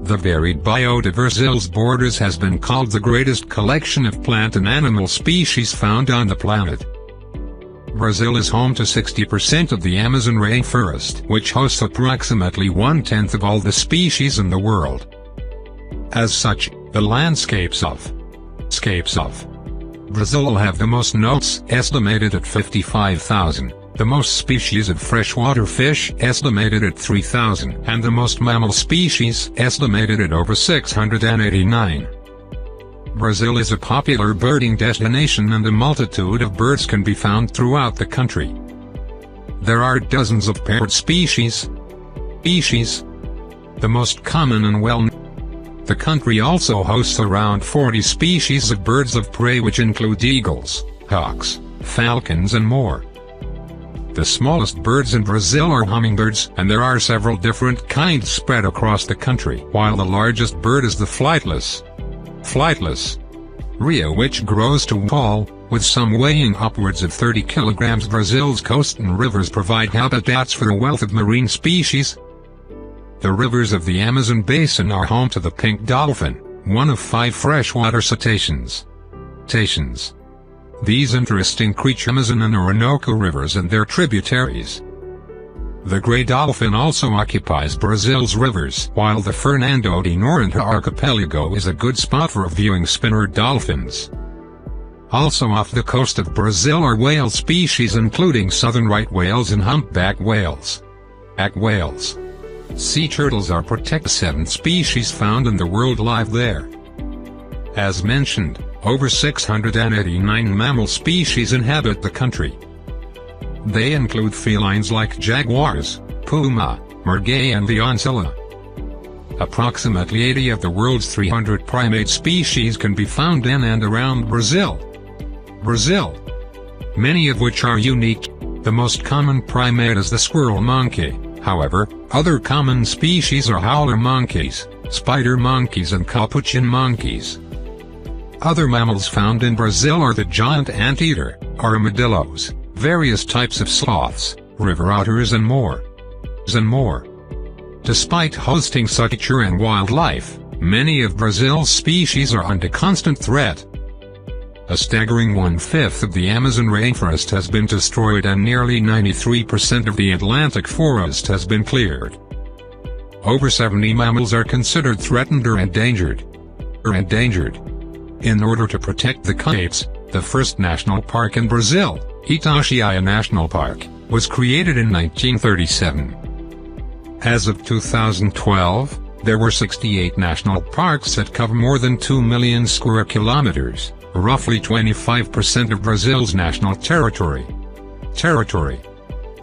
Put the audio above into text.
The varied biota of Brazil's borders has been called the greatest collection of plant and animal species found on the planet. Brazil is home to 60% of the Amazon rainforest, which hosts approximately 1/10 of all the species in the world. As such, the landscapes of Brazil have the most notes, estimated at 55,000, the most species of freshwater fish, estimated at 3,000, and the most mammal species, estimated at over 689. Brazil is a popular birding destination and a multitude of birds can be found throughout the country. There are dozens of paired species. The most common and well-known. The country also hosts around 40 species of birds of prey, which include eagles, hawks, falcons and more. The smallest birds in Brazil are hummingbirds, and there are several different kinds spread across the country, while the largest bird is the flightless rhea, which grows to paulo, with some weighing upwards of 30 kilograms. Brazil's coast and rivers provide habitats for a wealth of marine species. The rivers of the Amazon basin are home to the pink dolphin, one of 5 freshwater cetaceans. These interesting creatures Amazon and Orinoco rivers and their tributaries. The gray dolphin also occupies Brazil's rivers, while the Fernando de Noronha archipelago is a good spot for viewing spinner dolphins. Also off the coast of Brazil are whale species including southern right whales and humpback whales. Sea turtles are protected. 7 species found in the world live there. As mentioned, over 689 mammal species inhabit the country. They include felines like jaguars, puma, mergay and the oncilla. Approximately 80 of the world's 300 primate species can be found in and around Brazil, many of which are unique. The most common primate is the squirrel monkey. However, other common species are howler monkeys, spider monkeys and capuchin monkeys. Other mammals found in Brazil are the giant anteater, armadillos, various types of sloths, river otters and more. Despite hosting such nature and wildlife, many of Brazil's species are under constant threat. A staggering 1/5 of the Amazon rainforest has been destroyed and nearly 93% of the Atlantic forest has been cleared. Over 70 mammals are considered threatened or endangered. In order to protect the capes, the first national park in Brazil, Itatiaia National Park, was created in 1937. As of 2012, there were 68 national parks that cover more than 2 million square kilometers, roughly 25% of Brazil's national territory.